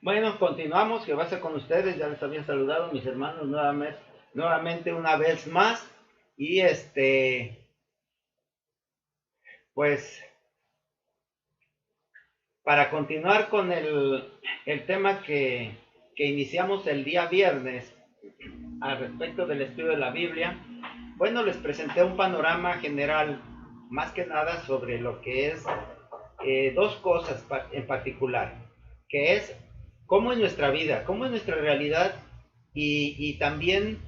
Bueno, continuamos, que va a ser con ustedes, ya les había saludado mis hermanos nuevamente una vez más. Y pues para continuar con el tema que iniciamos el día viernes al respecto del estudio de la Biblia, bueno, les presenté un panorama general, más que nada sobre lo que es dos cosas en particular, que es cómo es nuestra vida, cómo es nuestra realidad y también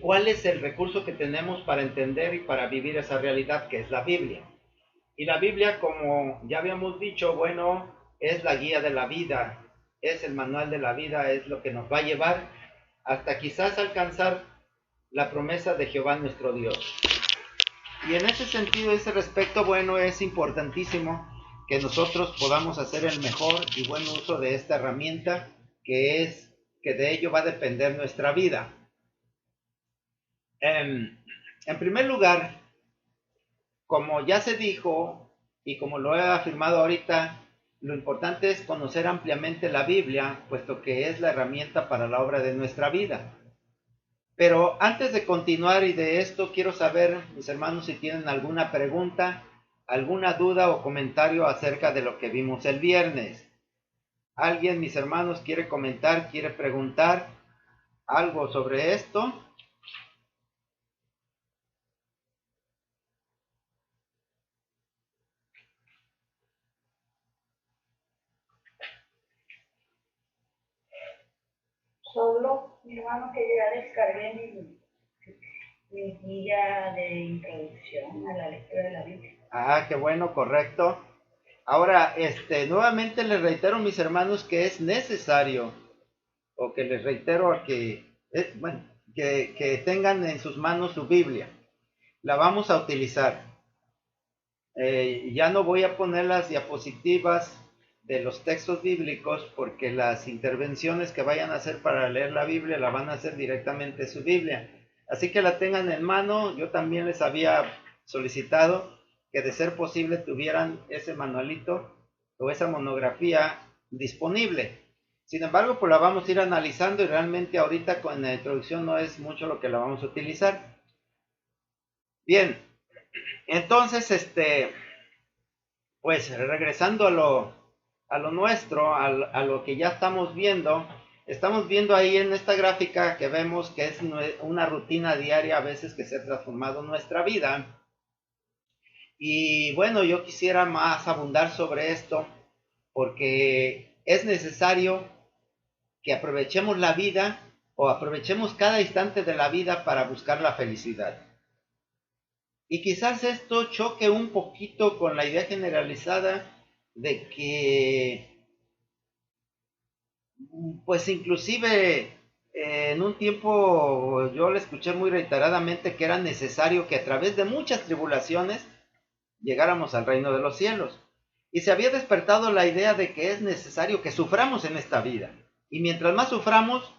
cuál es el recurso que tenemos para entender y para vivir esa realidad que es la Biblia. Y la Biblia, como ya habíamos dicho, bueno, es la guía de la vida, es el manual de la vida, es lo que nos va a llevar hasta quizás alcanzar la promesa de Jehová nuestro Dios. Y en ese sentido, ese respecto, bueno, es importantísimo que nosotros podamos hacer el mejor y buen uso de esta herramienta, que de ello va a depender nuestra vida. En primer lugar, como ya se dijo y como lo he afirmado ahorita, lo importante es conocer ampliamente la Biblia, puesto que es la herramienta para la obra de nuestra vida. Pero antes de continuar y de esto, quiero saber, mis hermanos, si tienen alguna pregunta, alguna duda o comentario acerca de lo que vimos el viernes. ¿Alguien, mis hermanos, quiere comentar, quiere preguntar algo sobre esto? Solo, mi hermano, que ya descargué mi guía de introducción a la lectura de la Biblia. Ah, qué bueno, correcto. Ahora, nuevamente les reitero, mis hermanos, que es necesario, o que les reitero a bueno, que tengan en sus manos su Biblia. La vamos a utilizar. Ya no voy a poner las diapositivas de los textos bíblicos porque las intervenciones que vayan a hacer para leer la Biblia la van a hacer directamente su Biblia. Así que la tengan en mano. Yo también les había solicitado que de ser posible tuvieran ese manualito o esa monografía disponible. Sin embargo, pues la vamos a ir analizando y realmente ahorita con la introducción no es mucho lo que la vamos a utilizar. Bien, entonces, pues regresando a lo nuestro, a lo que ya estamos viendo ahí en esta gráfica que vemos que es una rutina diaria a veces que se ha transformado en nuestra vida. Y bueno, yo quisiera más abundar sobre esto porque es necesario que aprovechemos la vida o aprovechemos cada instante de la vida para buscar la felicidad. Y quizás esto choque un poquito con la idea generalizada de que, pues inclusive en un tiempo yo le escuché muy reiteradamente que era necesario que a través de muchas tribulaciones llegáramos al reino de los cielos. Y se había despertado la idea de que es necesario que suframos en esta vida. Y mientras más suframos,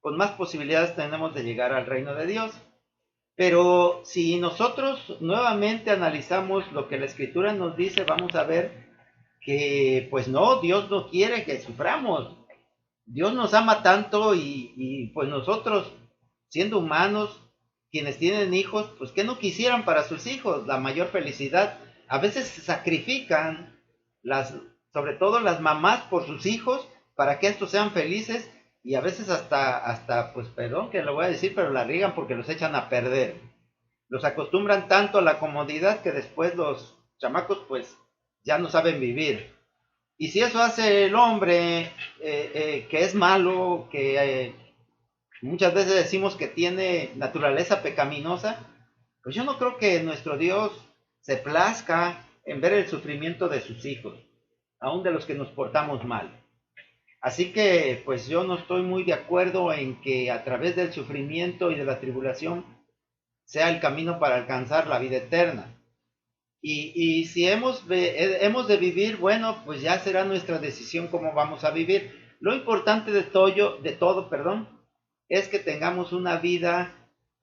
pues más posibilidades tenemos de llegar al reino de Dios. Pero si nosotros nuevamente analizamos lo que la escritura nos dice, vamos a ver que pues no, Dios no quiere que suframos. Dios nos ama tanto y pues nosotros, siendo humanos, quienes tienen hijos, pues que no quisieran para sus hijos la mayor felicidad. A veces se sacrifican, las, sobre todo las mamás por sus hijos, para que estos sean felices y a veces pues perdón que lo voy a decir, pero la riegan porque los echan a perder. Los acostumbran tanto a la comodidad que después los chamacos pues ya no saben vivir. Y si eso hace el hombre, que es malo, que muchas veces decimos que tiene naturaleza pecaminosa, pues yo no creo que nuestro Dios se plazca en ver el sufrimiento de sus hijos, aun de los que nos portamos mal. Así que pues yo no estoy muy de acuerdo en que a través del sufrimiento y de la tribulación sea el camino para alcanzar la vida eterna. Y si hemos de vivir, bueno, pues ya será nuestra decisión cómo vamos a vivir. Lo importante perdón, es que tengamos una vida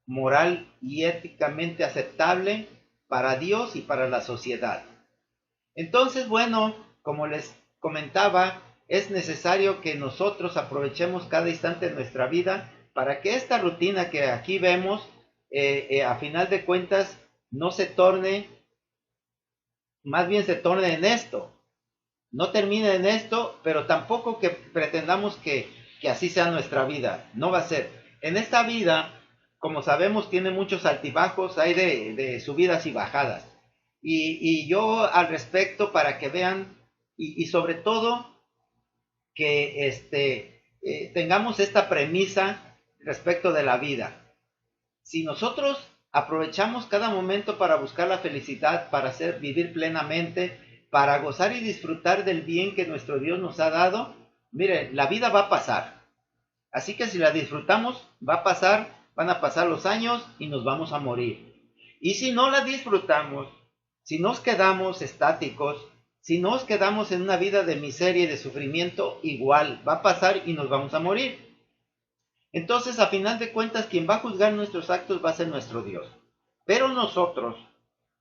moral y éticamente aceptable para Dios y para la sociedad. Entonces, bueno, como les comentaba, es necesario que nosotros aprovechemos cada instante de nuestra vida para que esta rutina que aquí vemos, a final de cuentas, no se torne, más bien se torne en esto. No termine en esto, pero tampoco que pretendamos que así sea nuestra vida. No va a ser. En esta vida, como sabemos, tiene muchos altibajos, hay de subidas y bajadas. Y yo al respecto, para que vean, y sobre todo, que tengamos esta premisa respecto de la vida. Si nosotros aprovechamos cada momento para buscar la felicidad, para vivir plenamente, para gozar y disfrutar del bien que nuestro Dios nos ha dado, mire, la vida va a pasar. Así que si la disfrutamos, va a pasar, van a pasar los años y nos vamos a morir. Y si no la disfrutamos, si nos quedamos estáticos, si nos quedamos en una vida de miseria y de sufrimiento, igual va a pasar y nos vamos a morir. Entonces, a final de cuentas, quien va a juzgar nuestros actos va a ser nuestro Dios. Pero nosotros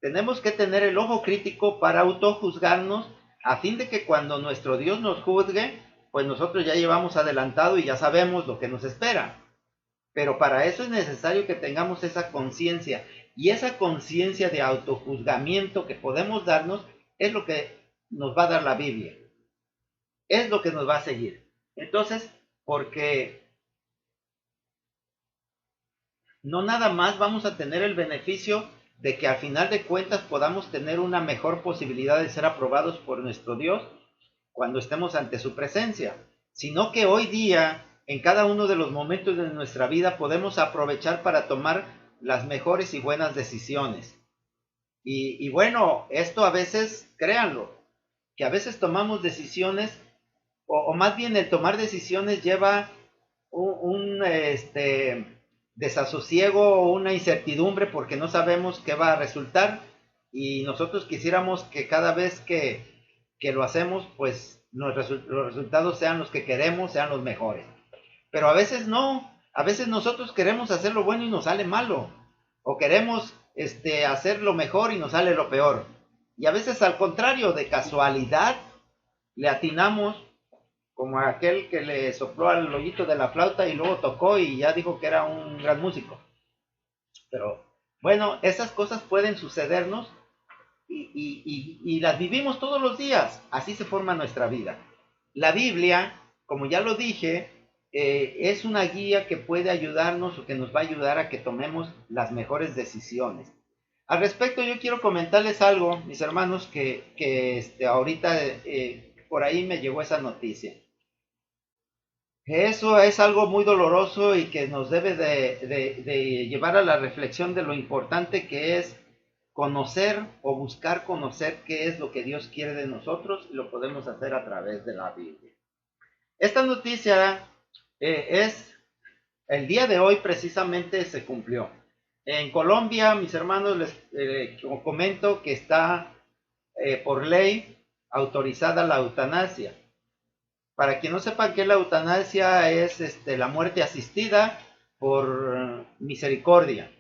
tenemos que tener el ojo crítico para autojuzgarnos, a fin de que cuando nuestro Dios nos juzgue, pues nosotros ya llevamos adelantado y ya sabemos lo que nos espera. Pero para eso es necesario que tengamos esa conciencia. Y esa conciencia de autojuzgamiento que podemos darnos es lo que nos va a dar la Biblia. Es lo que nos va a seguir. Entonces, porque no nada más vamos a tener el beneficio de que al final de cuentas podamos tener una mejor posibilidad de ser aprobados por nuestro Dios cuando estemos ante su presencia, sino que hoy día, en cada uno de los momentos de nuestra vida, podemos aprovechar para tomar las mejores y buenas decisiones. Y bueno, esto a veces, créanlo, que a veces tomamos decisiones, o más bien el tomar decisiones lleva un desasosiego o una incertidumbre porque no sabemos qué va a resultar, y nosotros quisiéramos que cada vez que lo hacemos, pues los resultados sean los que queremos, sean los mejores. Pero a veces no, a veces nosotros queremos hacer lo bueno y nos sale malo, o queremos hacer lo mejor y nos sale lo peor. Y a veces al contrario, de casualidad, le atinamos, como aquel que le sopló al hoyito de la flauta y luego tocó y ya dijo que era un gran músico. Pero bueno, esas cosas pueden sucedernos y las vivimos todos los días. Así se forma nuestra vida. La Biblia, como ya lo dije, es una guía que puede ayudarnos o que nos va a ayudar a que tomemos las mejores decisiones. Al respecto, yo quiero comentarles algo, mis hermanos, que ahorita por ahí me llegó esa noticia. Eso es algo muy doloroso y que nos debe de llevar a la reflexión de lo importante que es conocer o buscar conocer qué es lo que Dios quiere de nosotros, y lo podemos hacer a través de la Biblia. Esta noticia es el día de hoy, precisamente se cumplió. En Colombia, mis hermanos, les comento que está por ley autorizada la eutanasia. Para quien no sepa qué es la eutanasia, es la muerte asistida por misericordia.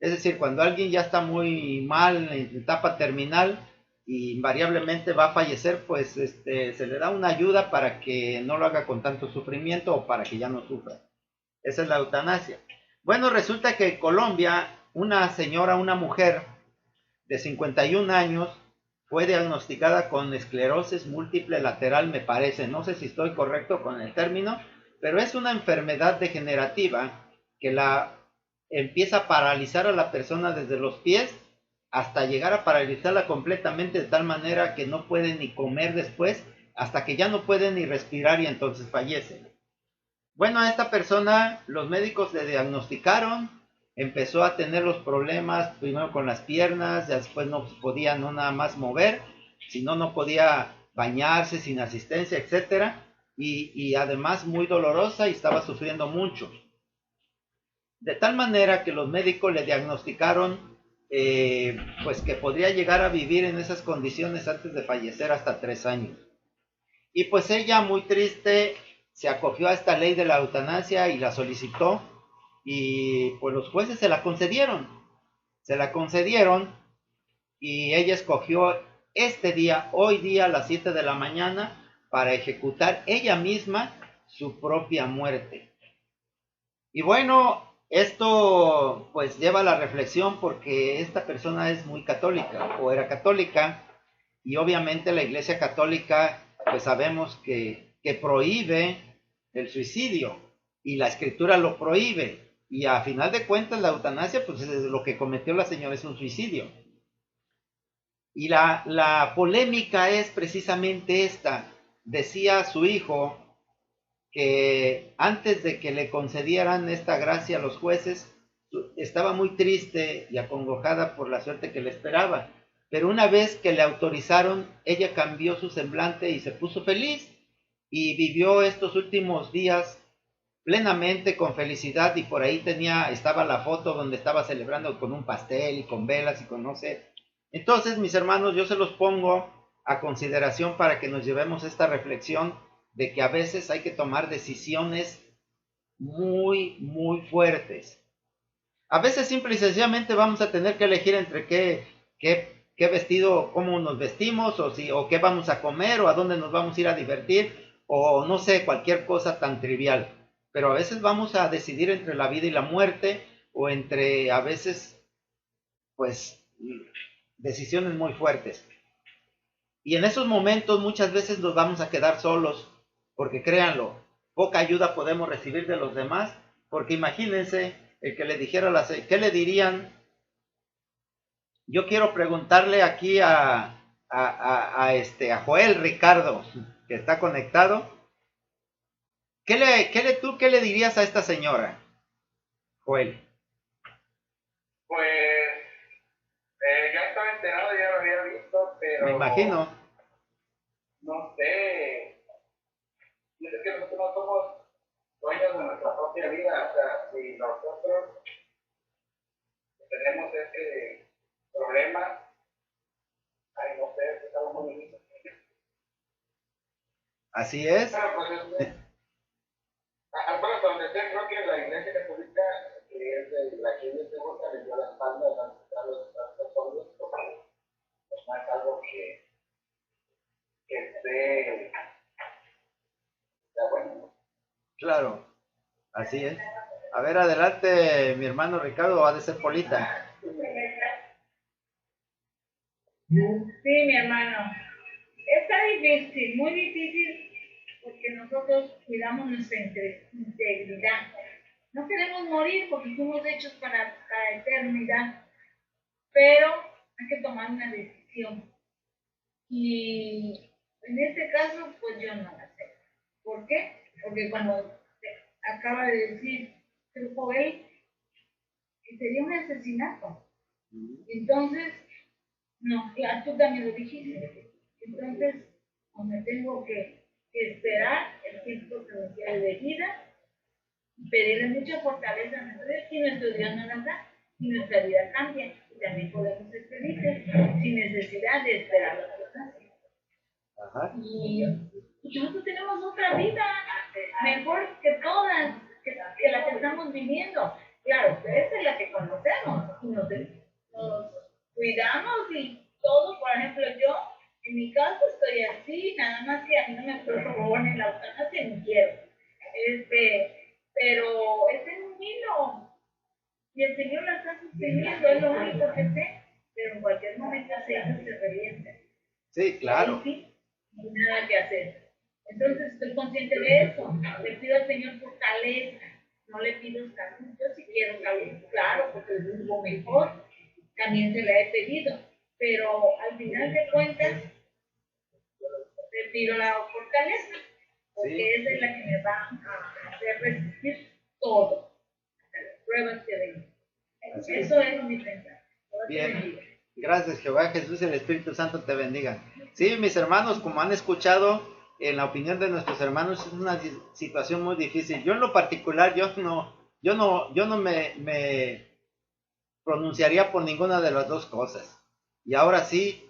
Es decir, cuando alguien ya está muy mal, en etapa terminal, y invariablemente va a fallecer, pues se le da una ayuda para que no lo haga con tanto sufrimiento o para que ya no sufra. Esa es la eutanasia. Bueno, resulta que en Colombia, una señora, una mujer de 51 años, fue diagnosticada con esclerosis múltiple lateral, me parece. No sé si estoy correcto con el término, pero es una enfermedad degenerativa que la empieza a paralizar a la persona desde los pies hasta llegar a paralizarla completamente, de tal manera que no puede ni comer después, hasta que ya no puede ni respirar y entonces fallece. Bueno, a esta persona los médicos le diagnosticaron, empezó a tener los problemas primero con las piernas, después no podía no nada más mover, sino no podía bañarse sin asistencia, etcétera, y además muy dolorosa y estaba sufriendo mucho. De tal manera que los médicos le diagnosticaron pues que podría llegar a vivir en esas condiciones antes de fallecer hasta 3 años. Y pues ella, muy triste, se acogió a esta ley de la eutanasia y la solicitó, y pues los jueces se la concedieron. Se la concedieron y ella escogió este día, hoy día a las 7 de la mañana, para ejecutar ella misma su propia muerte. Y bueno, esto pues lleva a la reflexión porque esta persona es muy católica o era católica, y obviamente la Iglesia Católica pues sabemos que prohíbe el suicidio y la Escritura lo prohíbe, y a final de cuentas la eutanasia pues lo que cometió la señora es un suicidio. Y la polémica es precisamente esta. Decía su hijo que antes de que le concedieran esta gracia a los jueces, estaba muy triste y acongojada por la suerte que le esperaba. Pero una vez que le autorizaron, ella cambió su semblante y se puso feliz y vivió estos últimos días plenamente con felicidad, y por ahí estaba la foto donde estaba celebrando con un pastel y con velas y con no sé. Entonces, mis hermanos, yo se los pongo a consideración para que nos llevemos esta reflexión de que a veces hay que tomar decisiones muy, muy fuertes. A veces simple y sencillamente vamos a tener que elegir entre qué vestido, cómo nos vestimos, o qué vamos a comer, o a dónde nos vamos a ir a divertir, o no sé, cualquier cosa tan trivial. Pero a veces vamos a decidir entre la vida y la muerte, o entre a veces, pues, decisiones muy fuertes. Y en esos momentos muchas veces nos vamos a quedar solos, porque créanlo, poca ayuda podemos recibir de los demás, porque imagínense el que le dijera ¿qué le dirían? Yo quiero preguntarle aquí a Joel Ricardo, que está conectado. ¿Qué le dirías a esta señora, Joel? Pues ya estaba enterado, ya lo había visto, pero... Me imagino. No sé. Yo sé que nosotros no somos dueños de nuestra propia vida. O sea, si nosotros tenemos ese problema, ay, no sé, es algo muy difícil. Así es. Pero pues bueno, donde sé, creo que la Iglesia Católica, que es de la que yo tengo, le dio la espalda a los católicos, porque pues no es algo que esté bueno. Claro, así es. A ver, adelante, mi hermano Ricardo, ha de ser Polita. Sí, mi hermano. Está difícil, muy difícil, porque nosotros cuidamos nuestra integridad. No queremos morir porque fuimos hechos para la eternidad, pero hay que tomar una decisión. Y en este caso, pues yo no la sé. ¿Por qué? Porque como acaba de decir el Joel, sería un asesinato. Entonces, no, tú también lo dijiste. Entonces, me tengo que esperar el tiempo que nos quede de vida, pedirle mucha fortaleza a nuestro Dios, y nuestro Dios no nos da, y nuestra vida cambia, y también podemos ser felices sin necesidad de esperar la verdad. Y nosotros tenemos otra vida mejor que todas, que la que estamos viviendo. Claro, esa es la que conocemos, y nos cuidamos y todo. Por ejemplo, yo en mi caso estoy así, nada más que a mí no me proponen la eutanasia, ni quiero. Pero es en un hilo, y el Señor la está sosteniendo, es lo único que sé, pero en cualquier momento se reviente. Sí, claro. Sí, no hay nada que hacer. Entonces estoy consciente de eso. Le pido al Señor fortaleza, no le pido salud. Yo sí quiero salud, claro, porque es lo mejor. También se la he pedido, pero al final de cuentas le pido la fortaleza, porque sí, esa es la que me va a hacer resistir todo, hasta las pruebas que vengan. Eso es mi pensamiento. Bien, gracias Jehová, Jesús y el Espíritu Santo te bendiga. Sí, mis hermanos, como han escuchado, en la opinión de nuestros hermanos es una situación muy difícil. Yo en lo particular, yo no me pronunciaría por ninguna de las dos cosas. Y ahora sí,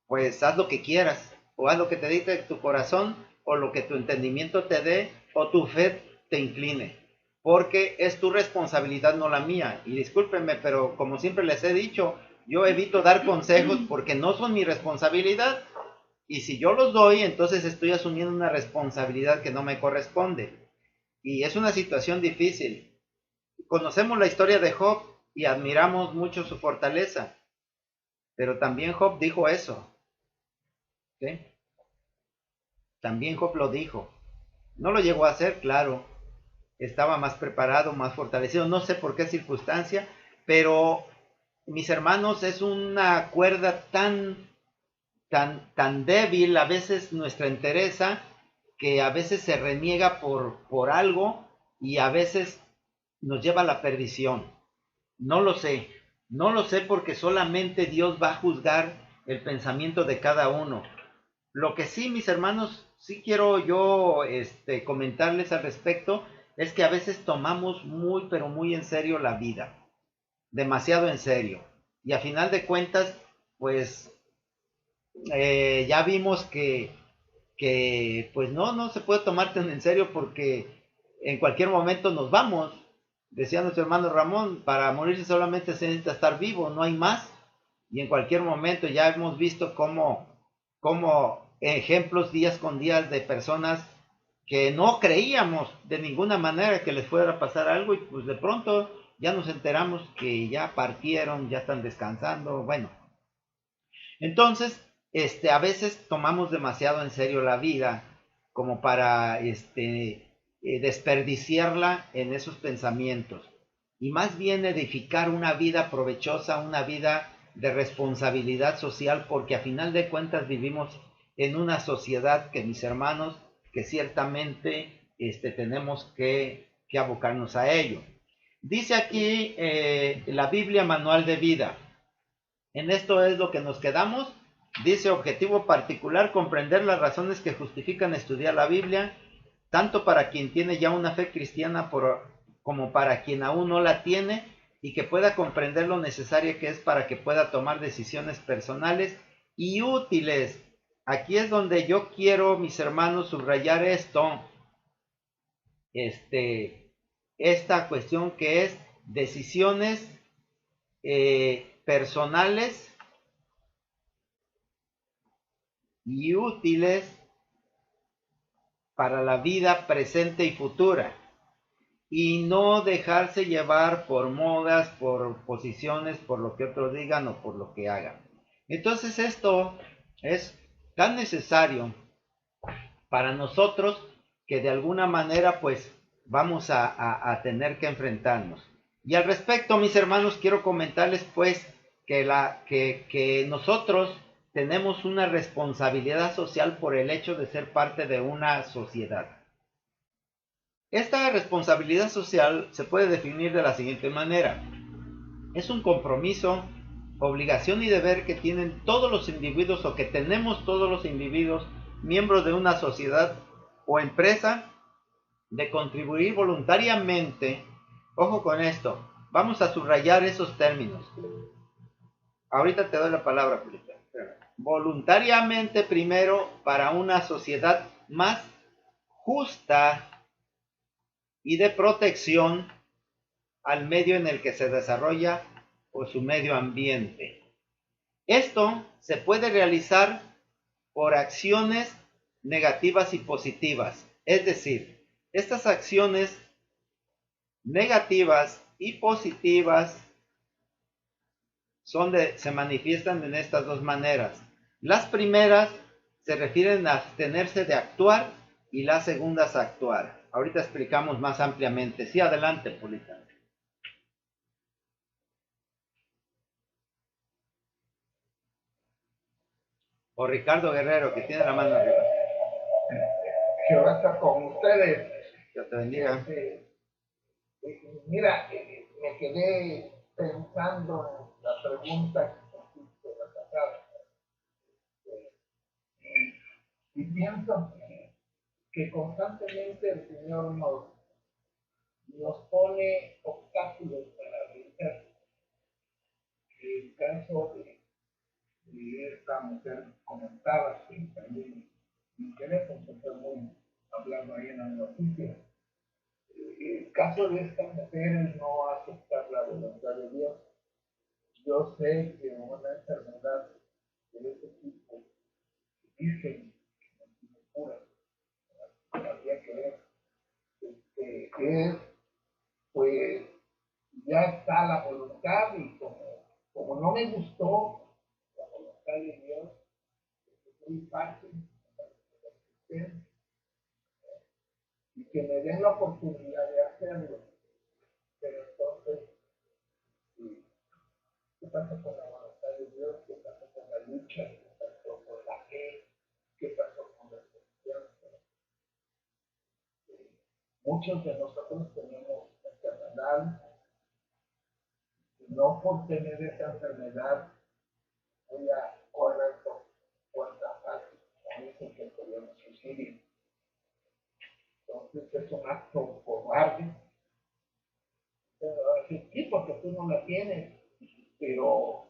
pues haz lo que quieras, o haz lo que te dicte tu corazón, o lo que tu entendimiento te dé, o tu fe te incline, porque es tu responsabilidad, no la mía. Y discúlpenme, pero como siempre les he dicho, yo evito dar consejos porque no son mi responsabilidad. Y si yo los doy, entonces estoy asumiendo una responsabilidad que no me corresponde. Y es una situación difícil. Conocemos la historia de Job y admiramos mucho su fortaleza, pero también Job dijo eso. ¿Sí? También Job lo dijo. No lo llegó a hacer, claro. Estaba más preparado, más fortalecido. No sé por qué circunstancia, pero mis hermanos, es una cuerda tan débil a veces nuestra entereza, que a veces se reniega por algo y a veces nos lleva a la perdición. No lo sé, no lo sé porque solamente Dios va a juzgar el pensamiento de cada uno. Lo que sí, mis hermanos, sí quiero yo comentarles al respecto, es que a veces tomamos muy, pero muy en serio la vida, demasiado en serio. Y a final de cuentas, pues ya vimos que pues no se puede tomar tan en serio porque en cualquier momento nos vamos. Decía nuestro hermano Ramón, para morirse solamente se necesita estar vivo, no hay más. Y en cualquier momento ya hemos visto cómo ejemplos días con días de personas que no creíamos de ninguna manera que les fuera a pasar algo y pues de pronto ya nos enteramos que ya partieron, ya están descansando, bueno. Entonces, a veces tomamos demasiado en serio la vida como para desperdiciarla en esos pensamientos y más bien edificar una vida provechosa, una vida de responsabilidad social, porque a final de cuentas vivimos en una sociedad que, mis hermanos, que ciertamente tenemos que abocarnos a ello. Dice aquí la Biblia Manual de Vida. En esto es lo que nos quedamos. Dice: objetivo particular, comprender las razones que justifican estudiar la Biblia, tanto para quien tiene ya una fe cristiana como para quien aún no la tiene, y que pueda comprender lo necesario que es para que pueda tomar decisiones personales y útiles. Aquí es donde yo quiero, mis hermanos, subrayar esto, esta cuestión que es decisiones personales y útiles para la vida presente y futura, y no dejarse llevar por modas, por posiciones, por lo que otros digan o por lo que hagan. Entonces esto es tan necesario para nosotros que de alguna manera pues vamos a tener que enfrentarnos. Y al respecto, mis hermanos, quiero comentarles pues que nosotros tenemos una responsabilidad social por el hecho de ser parte de una sociedad. Esta responsabilidad social se puede definir de la siguiente manera: es un compromiso, obligación y deber que tienen todos los individuos, o que tenemos todos los individuos miembros de una sociedad o empresa, de contribuir voluntariamente. Ojo con esto, vamos a subrayar esos términos. Ahorita te doy la palabra, Julita. Voluntariamente, primero, para una sociedad más justa y de protección al medio en el que se desarrolla o su medio ambiente. Esto se puede realizar por acciones negativas y positivas. Es decir, estas acciones negativas y positivas se manifiestan en estas dos maneras. Las primeras se refieren a abstenerse de actuar y las segundas a actuar. Ahorita explicamos más ampliamente. Sí, adelante, Polita. O Ricardo Guerrero, que tiene la mano arriba. Jehová está con ustedes. Dios te bendiga. Mira, me quedé pensando en la pregunta que hiciste la pasada. Y pienso que constantemente el Señor nos pone obstáculos para vencer. El caso de esta mujer comentaba, que también me interesa, porque fue muy hablando ahí en las noticias. El caso de esta mujer es no aceptar la voluntad de Dios. Yo sé que una enfermedad de este tipo dicen pura, habría que ver, es, pues, ya está la voluntad y como no me gustó la voluntad de Dios, es muy fácil y que me den la oportunidad de hacerlo. Pero entonces, sí, ¿qué pasa con la voluntad de Dios? ¿Qué pasa con la lucha? ¿Qué pasó con la fe? ¿Qué pasó con la confianza? Muchos de nosotros tenemos enfermedad y no por tener esa enfermedad voy a correr por cuenta fácil. A mí es que podemos suicidio. Entonces es un acto cobarde. Sí, porque tú no la tienes, pero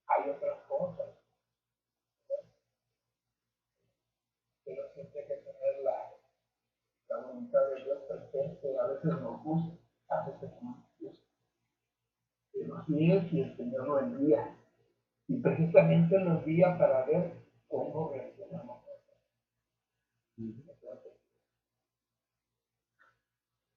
hay otras cosas. Pero siempre hay que tener la voluntad de Dios presente. A veces nos gusta, a veces no nos gusta. Pero así es y el Señor lo envía. Y precisamente lo envía para ver cómo reaccionamos.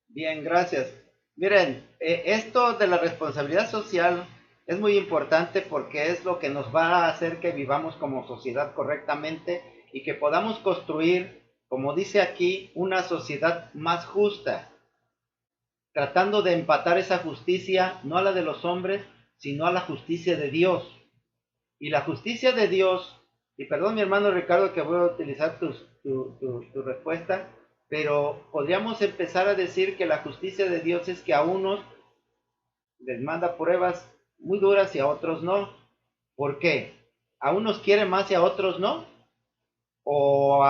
Bien, gracias. Miren, esto de la responsabilidad social es muy importante porque es lo que nos va a hacer que vivamos como sociedad correctamente y que podamos construir, como dice aquí, una sociedad más justa, tratando de empatar esa justicia no a la de los hombres, sino a la justicia de Dios. Y la justicia de Dios, y perdón mi hermano Ricardo que voy a utilizar tu respuesta, pero podríamos empezar a decir que la justicia de Dios es que a unos les manda pruebas muy duras y a otros no. ¿Por qué? A unos quiere más y a otros no. O,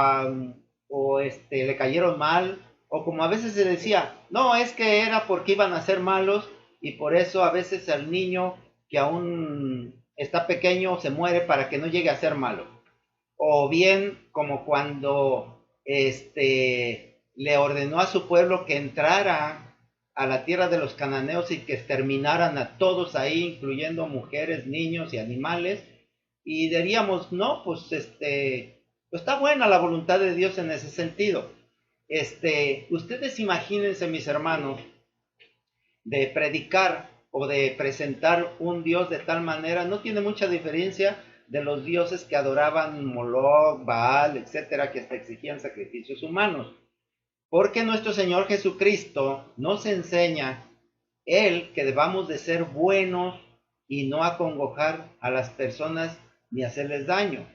le cayeron mal. O como a veces se decía, no, es que era porque iban a ser malos y por eso a veces el niño que aún está pequeño se muere para que no llegue a ser malo. O bien como cuando le ordenó a su pueblo que entrara a la tierra de los cananeos y que exterminaran a todos ahí, incluyendo mujeres, niños y animales. Y diríamos, no, pues pues está buena la voluntad de Dios en ese sentido. Ustedes imagínense, mis hermanos, de predicar o de presentar un Dios de tal manera, no tiene mucha diferencia de los dioses que adoraban Moloch, Baal, etcétera, que hasta exigían sacrificios humanos. Porque nuestro Señor Jesucristo nos enseña, Él, que debamos de ser buenos y no acongojar a las personas ni hacerles daño.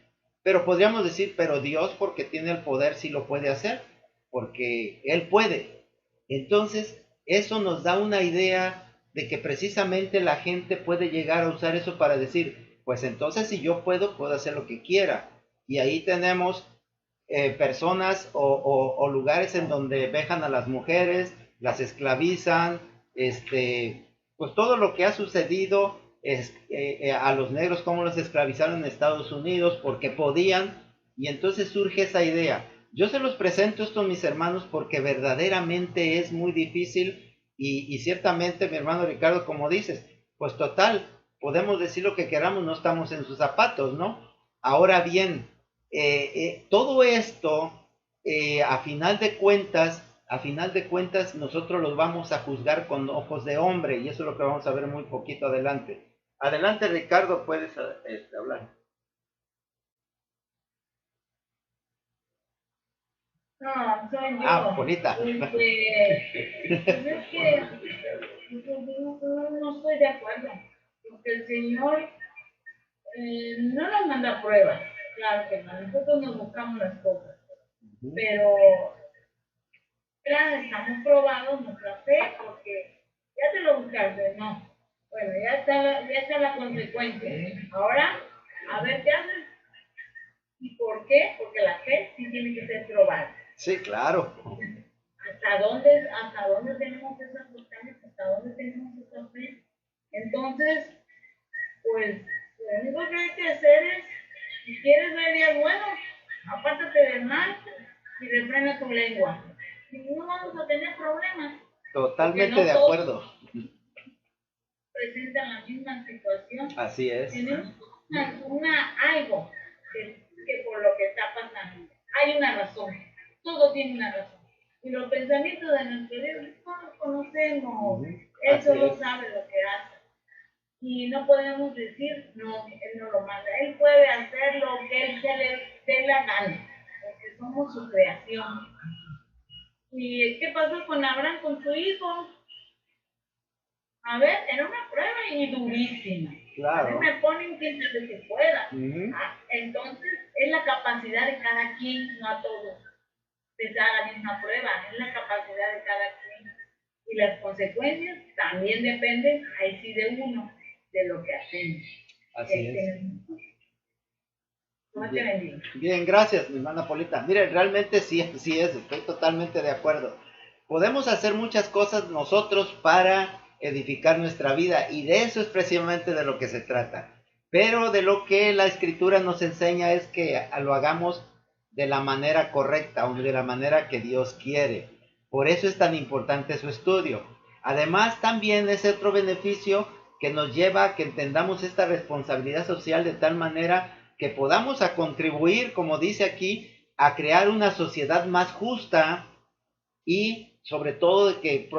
Pero podríamos decir, pero Dios, porque tiene el poder, sí lo puede hacer, porque Él puede. Entonces, eso nos da una idea de que precisamente la gente puede llegar a usar eso para decir, pues entonces si yo puedo hacer lo que quiera. Y ahí tenemos personas o lugares en donde vejan a las mujeres, las esclavizan, pues todo lo que ha sucedido a los negros, cómo los esclavizaron en Estados Unidos, porque podían, y entonces surge esa idea. Yo se los presento esto a mis hermanos porque verdaderamente es muy difícil y ciertamente mi hermano Ricardo, como dices, pues total, podemos decir lo que queramos, no estamos en sus zapatos, ¿no? Ahora bien, todo esto, a final de cuentas, nosotros los vamos a juzgar con ojos de hombre, y eso es lo que vamos a ver muy poquito adelante. Adelante, Ricardo, puedes hablar. No, soy yo. Bonita. Pues es que no estoy de acuerdo, porque el Señor no nos manda pruebas, claro que no, nosotros nos buscamos las cosas, pero claro, estamos probados nuestra fe, porque ya te lo buscaste, no, bueno, ya está la consecuencia, ahora, a ver qué haces, ¿y por qué? Porque la fe sí tiene que ser probada. Sí, claro. ¿Hasta dónde tenemos esas fortalezas? ¿Hasta dónde tenemos esa fe? Entonces, pues, lo único que hay que hacer es, si quieres ver días buenos, apártate del mal y refrena tu lengua. Y no vamos a tener problemas. Totalmente de acuerdo. Presentan la misma situación. Así es. Tenemos algo que por lo que está pasando. Hay una razón, todo tiene una razón. Y los pensamientos de nuestro Dios no los conocemos, Él solo sabe lo que hace. Y no podemos decir, no, Él no lo manda. Él puede hacer lo que Él se le dé la gana, porque somos su creación. ¿Y qué pasó con Abraham, con su hijo? A ver, era una prueba y durísima. Claro. A mí me ponen quien sabe que pueda. Entonces, es la capacidad de cada quien, no a todos. Les da la misma prueba, es la capacidad de cada quien. Y las consecuencias también dependen, ahí sí, de uno, de lo que hacemos. Así es. ¿Cómo te bendiga? Bien, gracias, mi hermana Polita. Mire, realmente sí es, estoy totalmente de acuerdo. Podemos hacer muchas cosas nosotros para edificar nuestra vida y de eso es precisamente de lo que se trata. Pero de lo que la Escritura nos enseña es que lo hagamos de la manera correcta o de la manera que Dios quiere. Por eso es tan importante su estudio. Además, también es otro beneficio que nos lleva a que entendamos esta responsabilidad social de tal manera que podamos a contribuir, como dice aquí, a crear una sociedad más justa y sobre todo que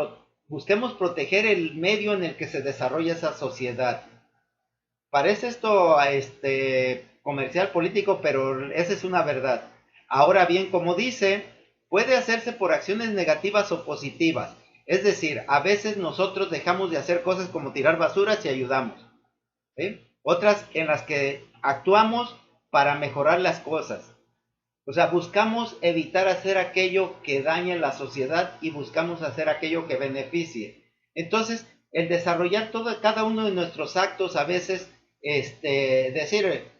busquemos proteger el medio en el que se desarrolla esa sociedad. Parece esto comercial político, pero esa es una verdad. Ahora bien, como dice, puede hacerse por acciones negativas o positivas. Es decir, a veces nosotros dejamos de hacer cosas como tirar basuras y ayudamos. ¿Sí? Otras en las que actuamos para mejorar las cosas. O sea, buscamos evitar hacer aquello que dañe la sociedad y buscamos hacer aquello que beneficie. Entonces, el desarrollar cada uno de nuestros actos, a veces, decir,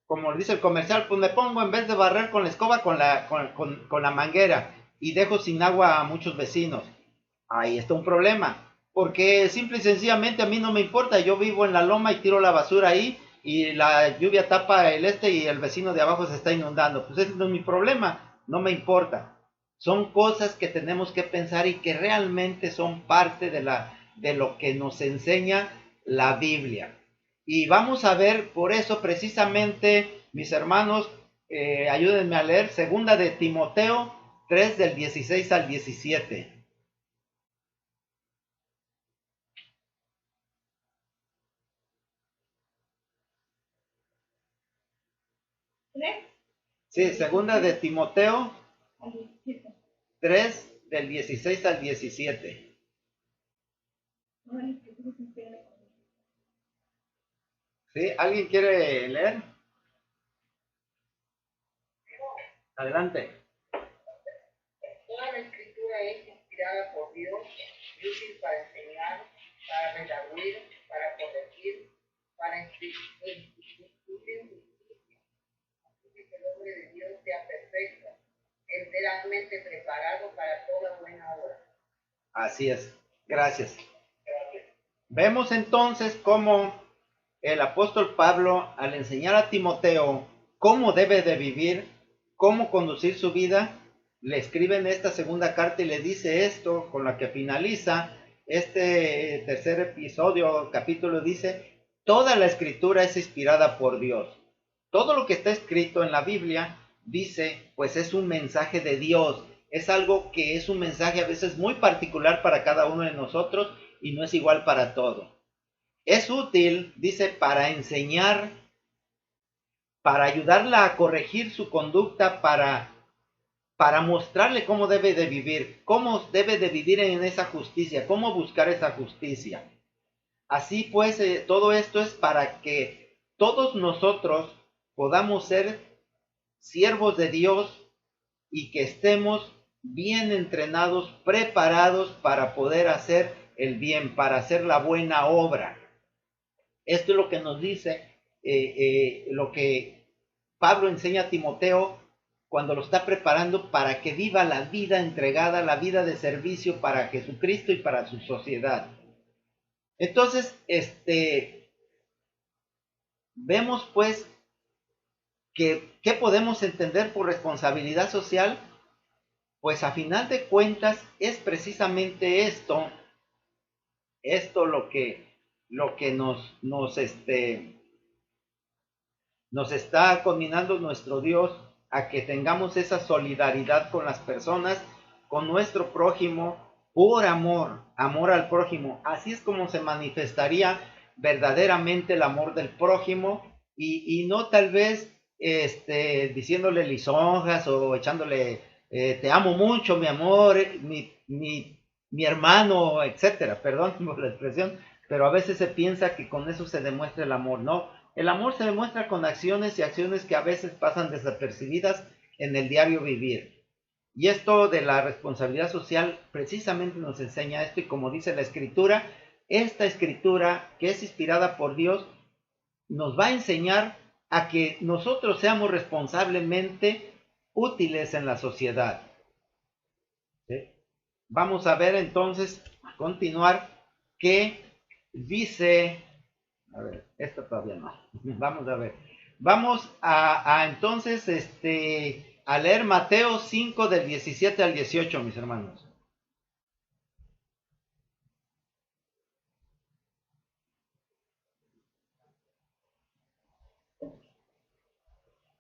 como dice el comercial, pues me pongo en vez de barrer con la escoba, con la manguera y dejo sin agua a muchos vecinos. Ahí está un problema, porque simple y sencillamente a mí no me importa, yo vivo en la loma y tiro la basura ahí y la lluvia tapa y el vecino de abajo se está inundando. Pues ese no es mi problema, no me importa. Son cosas que tenemos que pensar y que realmente son parte de lo que nos enseña la Biblia. Y vamos a ver, por eso precisamente, mis hermanos, ayúdenme a leer, segunda de Timoteo 3 del 16 al 17. Sí, segunda de Timoteo 3 del 16 al 17. ¿Sí? ¿Alguien quiere leer? Adelante. Toda la escritura es inspirada por Dios y útil para enseñar, para redarguir, para corregir, para instituir en justicia, así que el hombre de Dios sea perfecto, enteramente preparado para toda buena obra. Así es. Gracias. Vemos entonces cómo el apóstol Pablo, al enseñar a Timoteo cómo debe de vivir, cómo conducir su vida, le escribe en esta segunda carta y le dice esto, con la que finaliza este tercer episodio, capítulo, dice, toda la escritura es inspirada por Dios. Todo lo que está escrito en la Biblia, dice, pues es un mensaje de Dios. Es algo que es un mensaje a veces muy particular para cada uno de nosotros y no es igual para todos. Es útil, dice, para enseñar, para ayudarla a corregir su conducta, para mostrarle cómo debe de vivir, cómo debe de vivir en esa justicia, cómo buscar esa justicia. Así pues, todo esto es para que todos nosotros podamos ser siervos de Dios y que estemos bien entrenados, preparados para poder hacer el bien, para hacer la buena obra. Esto es lo que nos dice, lo que Pablo enseña a Timoteo cuando lo está preparando para que viva la vida entregada, la vida de servicio para Jesucristo y para su sociedad. Entonces, vemos pues que ¿qué podemos entender por responsabilidad social? Pues a final de cuentas es precisamente esto lo que nos Nos está conminando nuestro Dios a que tengamos esa solidaridad con las personas, con nuestro prójimo, por amor, amor al prójimo. Así es como se manifestaría verdaderamente el amor del prójimo y no tal vez diciéndole lisonjas o echándole te amo mucho, mi amor, mi hermano, etcétera. Perdón por la expresión, pero a veces se piensa que con eso se demuestra el amor. No, el amor se demuestra con acciones y acciones que a veces pasan desapercibidas en el diario vivir. Y esto de la responsabilidad social precisamente nos enseña esto, y como dice la Escritura, esta Escritura que es inspirada por Dios nos va a enseñar a que nosotros seamos responsablemente útiles en la sociedad. ¿Sí? Vamos a ver entonces, a continuar, que dice, a ver, esto todavía no, vamos a ver, vamos a entonces a leer Mateo 5 del 17 al 18, mis hermanos.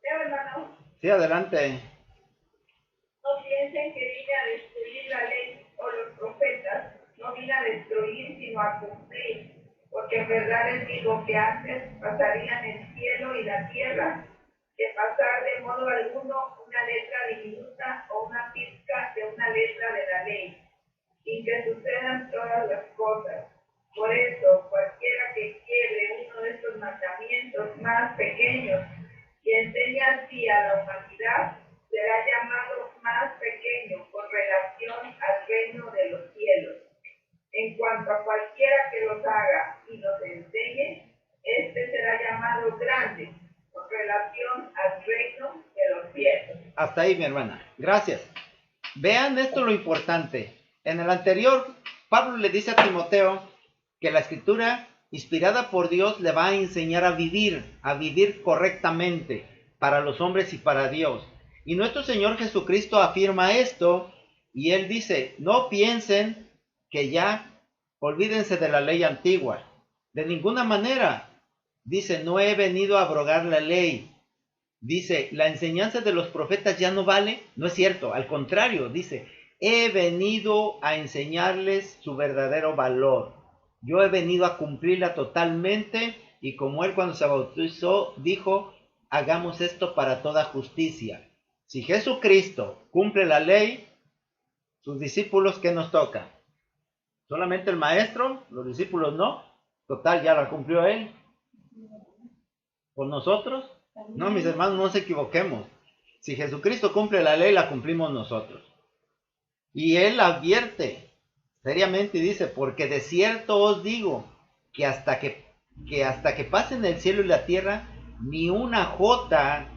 Hermano, Sí, adelante. no piensen que vine a destruir la ley o los profetas, no vine a destruir sino a cumplir, porque en verdad les digo que antes pasarían el cielo y la tierra, que pasar de modo alguno una letra diminuta o una pizca de una letra de la ley, sin que sucedan todas las cosas. Por eso, cualquiera que quiebre uno de estos mandamientos más pequeños y enseña así a la humanidad, será llamado más pequeño con relación al reino de los cielos. En cuanto a cualquiera que los haga y los enseñe, este será llamado grande con relación al reino de los cielos. Hasta ahí, mi hermana. Gracias. Vean esto lo importante. En el anterior, Pablo le dice a Timoteo que la Escritura, inspirada por Dios, le va a enseñar a vivir correctamente para los hombres y para Dios. Y nuestro Señor Jesucristo afirma esto, y Él dice, no piensen que ya olvídense de la ley antigua. De ninguna manera. Dice, no he venido a abrogar la ley. Dice, la enseñanza de los profetas ya no vale. No es cierto, al contrario, dice, he venido a enseñarles su verdadero valor. Yo he venido a cumplirla totalmente, y como Él cuando se bautizó dijo, hagamos esto para toda justicia. Si Jesucristo cumple la ley, sus discípulos, ¿qué nos toca? ¿Solamente el maestro? ¿Los discípulos no? Total, ya la cumplió Él. ¿Por nosotros? No, mis hermanos, no nos equivoquemos. Si Jesucristo cumple la ley, la cumplimos nosotros. Y Él advierte seriamente y dice, porque de cierto os digo que hasta que pasen el cielo y la tierra, ni una jota,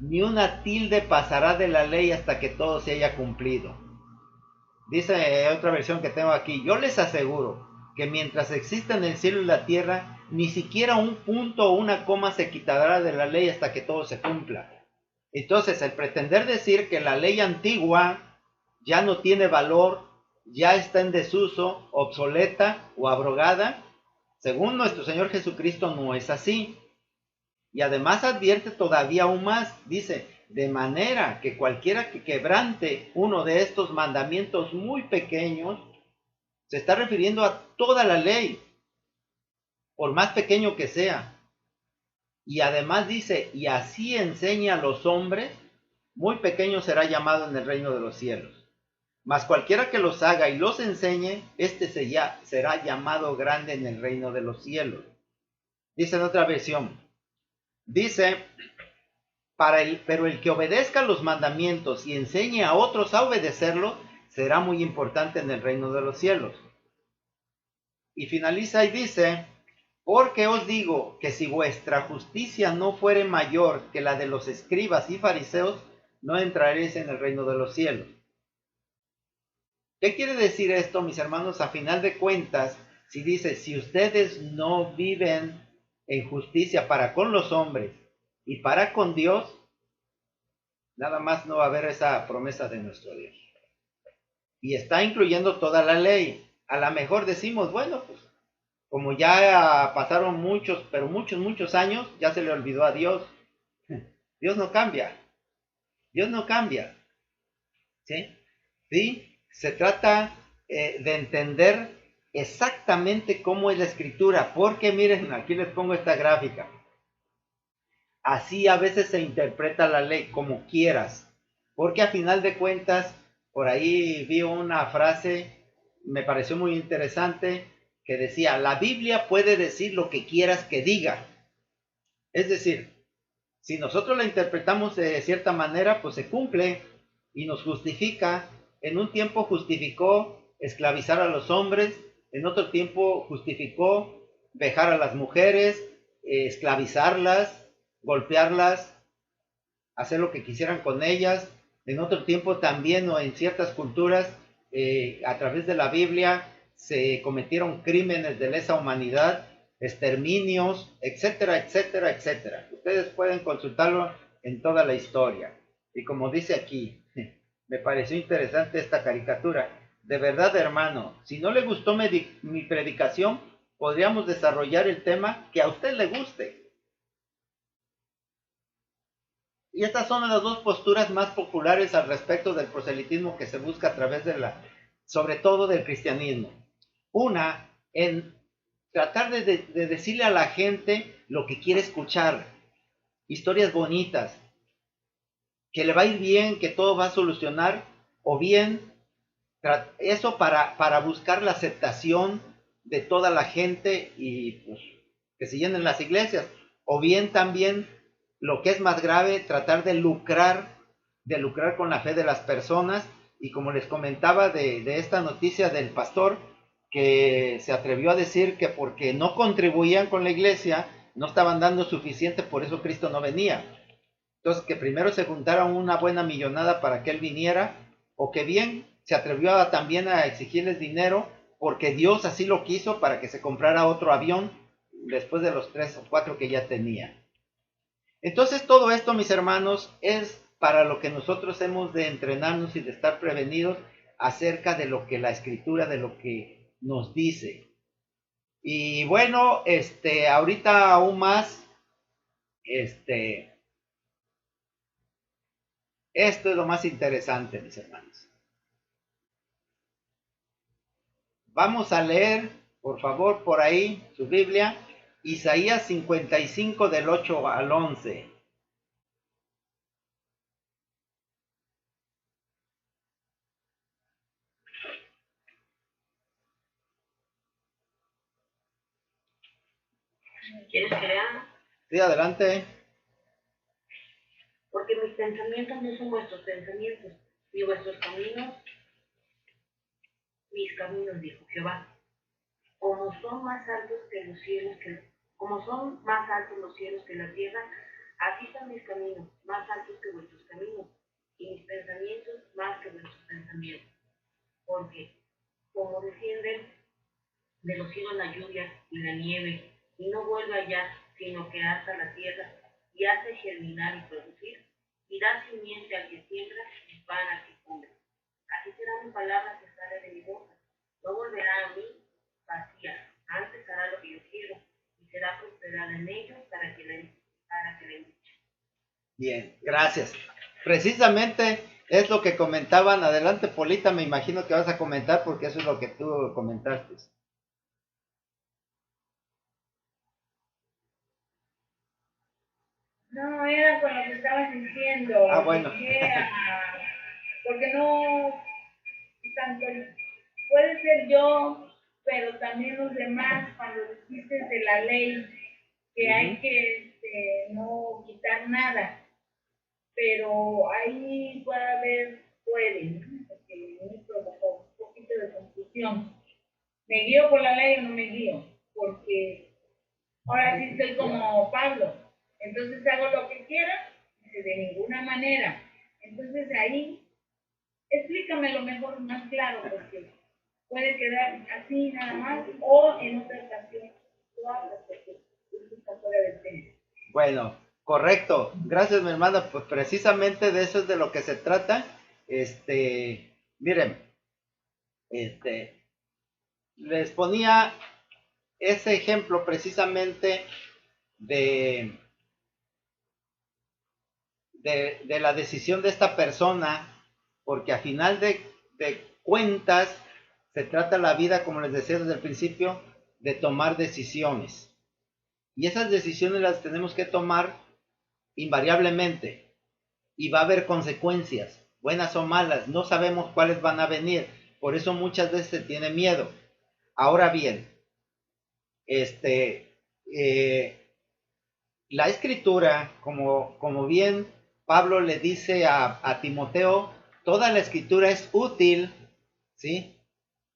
ni una tilde pasará de la ley hasta que todo se haya cumplido. Dice otra versión que tengo aquí, yo les aseguro que mientras existan el cielo y la tierra, ni siquiera un punto o una coma se quitará de la ley hasta que todo se cumpla. Entonces, el pretender decir que la ley antigua ya no tiene valor, ya está en desuso, obsoleta o abrogada, según nuestro Señor Jesucristo no es así. Y además advierte todavía aún más, dice, de manera que cualquiera que quebrante uno de estos mandamientos muy pequeños, se está refiriendo a toda la ley, por más pequeño que sea. Y además dice, y así enseña a los hombres, muy pequeño será llamado en el reino de los cielos. Mas cualquiera que los haga y los enseñe, este será llamado grande en el reino de los cielos. Dice en otra versión, dice, pero el que obedezca los mandamientos y enseñe a otros a obedecerlos, será muy importante en el reino de los cielos. Y finaliza y dice, porque os digo que si vuestra justicia no fuere mayor que la de los escribas y fariseos, no entraréis en el reino de los cielos. ¿Qué quiere decir esto, mis hermanos? A final de cuentas, si dice, si ustedes no viven en justicia para con los hombres y para con Dios, nada más no va a haber esa promesa de nuestro Dios. Y está incluyendo toda la ley. A lo mejor decimos, bueno, pues como ya pasaron muchos, pero muchos años, ya se le olvidó a Dios. Dios no cambia. Dios no cambia. ¿Sí? ¿Sí? Se trata de entender exactamente cómo es la escritura, porque miren, aquí les pongo esta gráfica. Así a veces se interpreta la ley como quieras, porque a final de cuentas, por ahí vi una frase, me pareció muy interesante, que decía, la Biblia puede decir lo que quieras que diga. Es decir, si nosotros la interpretamos de cierta manera, pues se cumple y nos justifica. En un tiempo justificó esclavizar a los hombres, en otro tiempo justificó vejar a las mujeres, esclavizarlas, golpearlas, hacer lo que quisieran con ellas. En otro tiempo también, o en ciertas culturas, a través de la Biblia, se cometieron crímenes de lesa humanidad, exterminios, etcétera, etcétera, etcétera. Ustedes pueden consultarlo en toda la historia. Y como dice aquí, me pareció interesante esta caricatura. De verdad, hermano, si no le gustó mi predicación, podríamos desarrollar el tema que a usted le guste. Y estas son las dos posturas más populares al respecto del proselitismo que se busca a través de sobre todo del cristianismo. Una, en tratar de decirle a la gente lo que quiere escuchar, historias bonitas, que le va a ir bien, que todo va a solucionar, o bien eso para buscar la aceptación de toda la gente y pues, que se llenen las iglesias, o bien también lo que es más grave, tratar de lucrar con la fe de las personas. Y como les comentaba de esta noticia del pastor que se atrevió a decir que porque no contribuían con la iglesia, no estaban dando suficiente, por eso Cristo no venía. Entonces, que primero se juntara una buena millonada para que él viniera, o que bien se atrevió también a exigirles dinero porque Dios así lo quiso para que se comprara otro avión después de los 3 o 4 que ya tenía. Entonces, todo esto, mis hermanos, es para lo que nosotros hemos de entrenarnos y de estar prevenidos acerca de lo que la Escritura, de lo que nos dice. Y bueno, ahorita aún más, esto es lo más interesante, mis hermanos. Vamos a leer, por favor, por ahí su Biblia, Isaías 55 del 8 al 11. ¿Quieres que lea? Sí, adelante. Porque mis pensamientos no son vuestros pensamientos, ni vuestros caminos, mis caminos, dijo Jehová. Como son más altos los cielos que la tierra, así son mis caminos, más altos que vuestros caminos, y mis pensamientos más que vuestros pensamientos. Porque como descienden de los cielos la lluvia y la nieve, y no vuelve allá, sino que ata la tierra, y hace germinar y producir, y da simiente al que siembra y pan al que come. Así será mi palabra que sale de mi boca. No volverá a mí vacía, antes hará lo que yo quiero, y será prosperada en ellos para que le enviche. Bien, gracias. Precisamente es lo que comentaban. Adelante, Polita, me imagino que vas a comentar porque eso es lo que tú comentaste. No, era con lo que estabas diciendo. Ah, bueno. Porque no, tanto puede ser yo, pero también los demás, cuando dijiste de la ley, que hay que no quitar nada, pero ahí puede, porque me provocó un poquito de confusión. ¿Me guío por la ley o no me guío? Porque ahora sí estoy como Pablo. Entonces hago lo que quiera, de ninguna manera. Entonces ahí, explícamelo mejor, más claro, porque puede quedar así nada más, o en otra ocasión tú hablas, porque eso está fuera del tema. Bueno, correcto. Gracias, mi hermana. Pues precisamente de eso es de lo que se trata. Miren, les ponía ese ejemplo precisamente de de la decisión de esta persona, porque a final de cuentas se trata la vida, como les decía desde el principio, de tomar decisiones. Y esas decisiones las tenemos que tomar invariablemente. Y va a haber consecuencias, buenas o malas. No sabemos cuáles van a venir. Por eso muchas veces se tiene miedo. Ahora bien, la escritura, como bien Pablo le dice a Timoteo, toda la escritura es útil, ¿sí?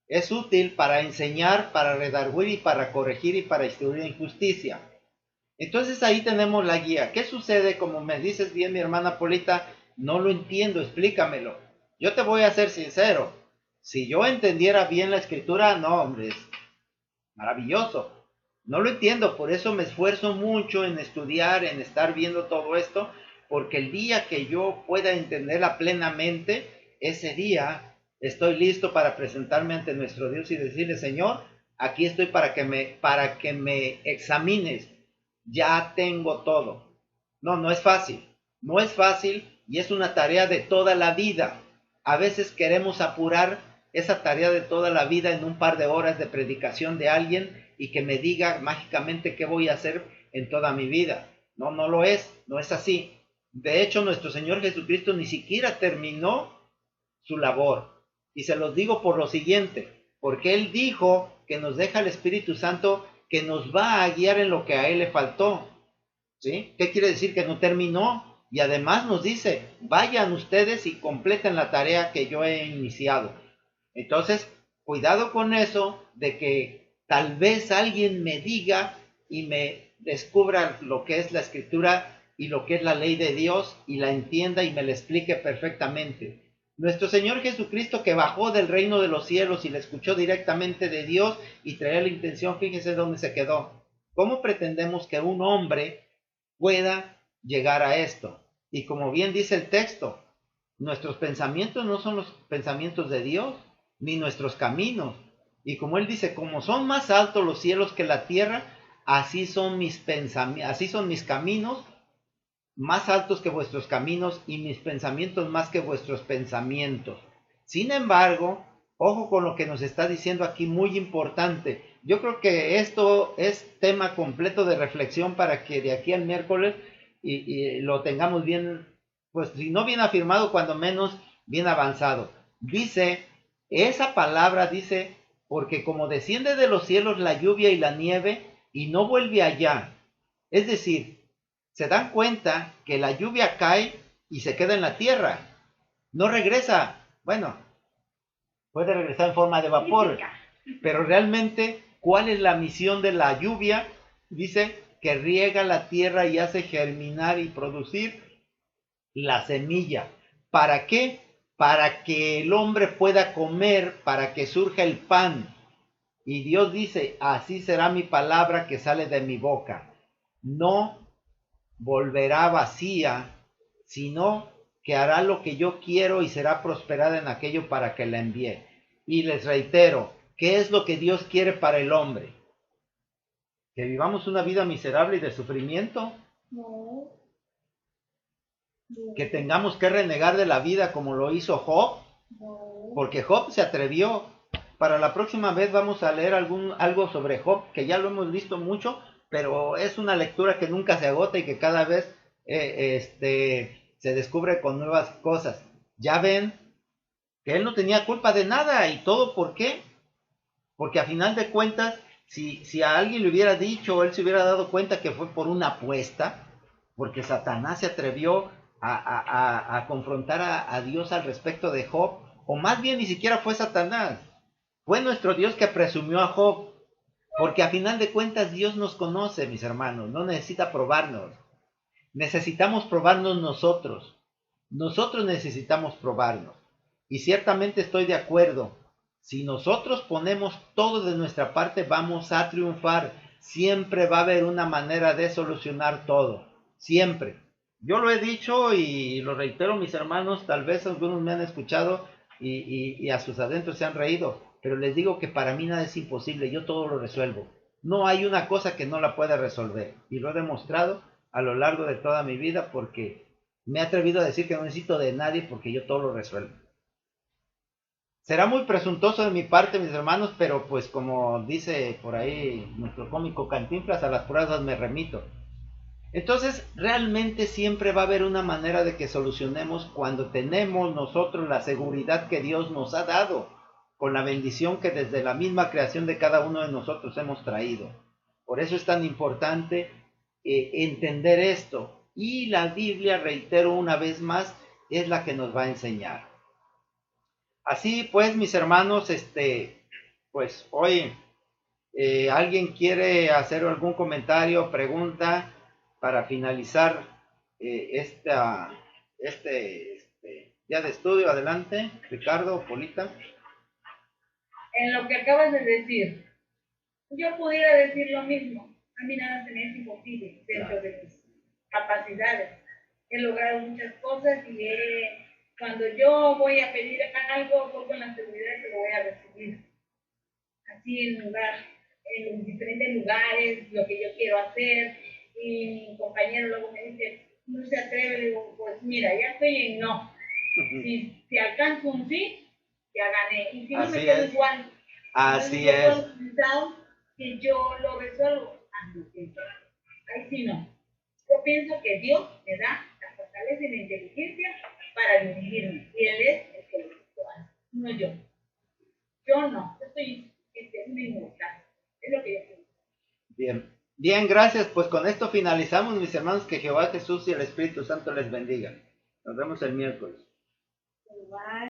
Es útil para enseñar, para redarguir y para corregir y para instruir en justicia. Entonces ahí tenemos la guía. ¿Qué sucede? Como me dices bien, mi hermana Polita, no lo entiendo, explícamelo. Yo te voy a ser sincero. Si yo entendiera bien la escritura, no, hombre, es maravilloso. No lo entiendo, por eso me esfuerzo mucho en estudiar, en estar viendo todo esto, porque el día que yo pueda entenderla plenamente, ese día estoy listo para presentarme ante nuestro Dios y decirle, Señor, aquí estoy para que me examines. Ya tengo todo. No, no es fácil. No es fácil y es una tarea de toda la vida. A veces queremos apurar esa tarea de toda la vida en un par de horas de predicación de alguien y que me diga mágicamente qué voy a hacer en toda mi vida. No, no lo es. No es así. De hecho, nuestro Señor Jesucristo ni siquiera terminó su labor. Y se los digo por lo siguiente, porque Él dijo que nos deja el Espíritu Santo que nos va a guiar en lo que a Él le faltó. ¿Sí? ¿Qué quiere decir? Que no terminó. Y además nos dice, vayan ustedes y completen la tarea que yo he iniciado. Entonces, cuidado con eso de que tal vez alguien me diga y me descubra lo que es la escritura y lo que es la ley de Dios y la entienda y me la explique perfectamente. Nuestro Señor Jesucristo, que bajó del reino de los cielos y le escuchó directamente de Dios y traía la intención, fíjese dónde se quedó. ¿Cómo pretendemos que un hombre pueda llegar a esto? Y como bien dice el texto, nuestros pensamientos no son los pensamientos de Dios, ni nuestros caminos. Y como Él dice, como son más altos los cielos que la tierra, así son mis caminos, más altos que vuestros caminos, y mis pensamientos más que vuestros pensamientos. Sin embargo, ojo con lo que nos está diciendo aquí, muy importante. Yo creo que esto es tema completo de reflexión para que de aquí al miércoles y lo tengamos bien, pues si no bien afirmado, cuando menos bien avanzado. Dice, esa palabra dice, porque como desciende de los cielos la lluvia y la nieve y no vuelve allá. Es decir, se dan cuenta que la lluvia cae y se queda en la tierra. No regresa. Bueno, puede regresar en forma de vapor. Pero realmente, ¿cuál es la misión de la lluvia? Dice que riega la tierra y hace germinar y producir la semilla. ¿Para qué? Para que el hombre pueda comer, para que surja el pan. Y Dios dice, así será mi palabra que sale de mi boca. No volverá vacía, sino que hará lo que yo quiero y será prosperada en aquello para que la envíe. Y les reitero, ¿qué es lo que Dios quiere para el hombre? ¿Que vivamos una vida miserable y de sufrimiento? No. ¿Que tengamos que renegar de la vida como lo hizo Job? No. Porque Job se atrevió. Para la próxima vez vamos a leer algo sobre Job, que ya lo hemos visto mucho, pero es una lectura que nunca se agota y que cada vez se descubre con nuevas cosas. Ya ven que él no tenía culpa de nada, y todo ¿por qué? Porque a final de cuentas, si a alguien le hubiera dicho, él se hubiera dado cuenta que fue por una apuesta, porque Satanás se atrevió a confrontar a Dios al respecto de Job, o más bien ni siquiera fue Satanás, fue nuestro Dios que presumió a Job, porque a final de cuentas Dios nos conoce, mis hermanos, no necesita probarnos. Necesitamos probarnos nosotros. Nosotros necesitamos probarnos. Y ciertamente estoy de acuerdo. Si nosotros ponemos todo de nuestra parte, vamos a triunfar. Siempre va a haber una manera de solucionar todo. Siempre. Yo lo he dicho y lo reitero, mis hermanos, tal vez algunos me han escuchado y a sus adentros se han reído, pero les digo que para mí nada es imposible, yo todo lo resuelvo. No hay una cosa que no la pueda resolver, y lo he demostrado a lo largo de toda mi vida, porque me he atrevido a decir que no necesito de nadie porque yo todo lo resuelvo. Será muy presuntuoso de mi parte, mis hermanos, pero pues como dice por ahí nuestro cómico Cantinflas, a las pruebas me remito. Entonces, realmente siempre va a haber una manera de que solucionemos cuando tenemos nosotros la seguridad que Dios nos ha dado, con la bendición que desde la misma creación de cada uno de nosotros hemos traído. Por eso es tan importante entender esto. Y la Biblia, reitero una vez más, es la que nos va a enseñar. Así pues, mis hermanos, pues hoy alguien quiere hacer algún comentario, pregunta para finalizar este día de estudio. Adelante, Ricardo, Polita. En lo que acabas de decir, yo pudiera decir lo mismo. A mí nada se me es imposible dentro de mis capacidades. He logrado muchas cosas y cuando yo voy a pedir algo, voy con la seguridad que lo voy a recibir. Así en diferentes lugares, lo que yo quiero hacer. Y mi compañero luego me dice, no se atreve, le digo, pues mira, ya estoy en no. Si alcanzo un sí, ya gané. Y si no me quedo igual. Así es. Que yo lo resuelvo. Ahí sí no. Yo pienso que Dios me da la fortaleza y la inteligencia para dirigirme. Y Él es el que lo hace, no yo. Yo no. Yo soy una inmortal. Es lo que yo pienso. Bien. Bien, gracias. Pues con esto finalizamos, mis hermanos. Que Jehová Jesús y el Espíritu Santo les bendiga. Nos vemos el miércoles.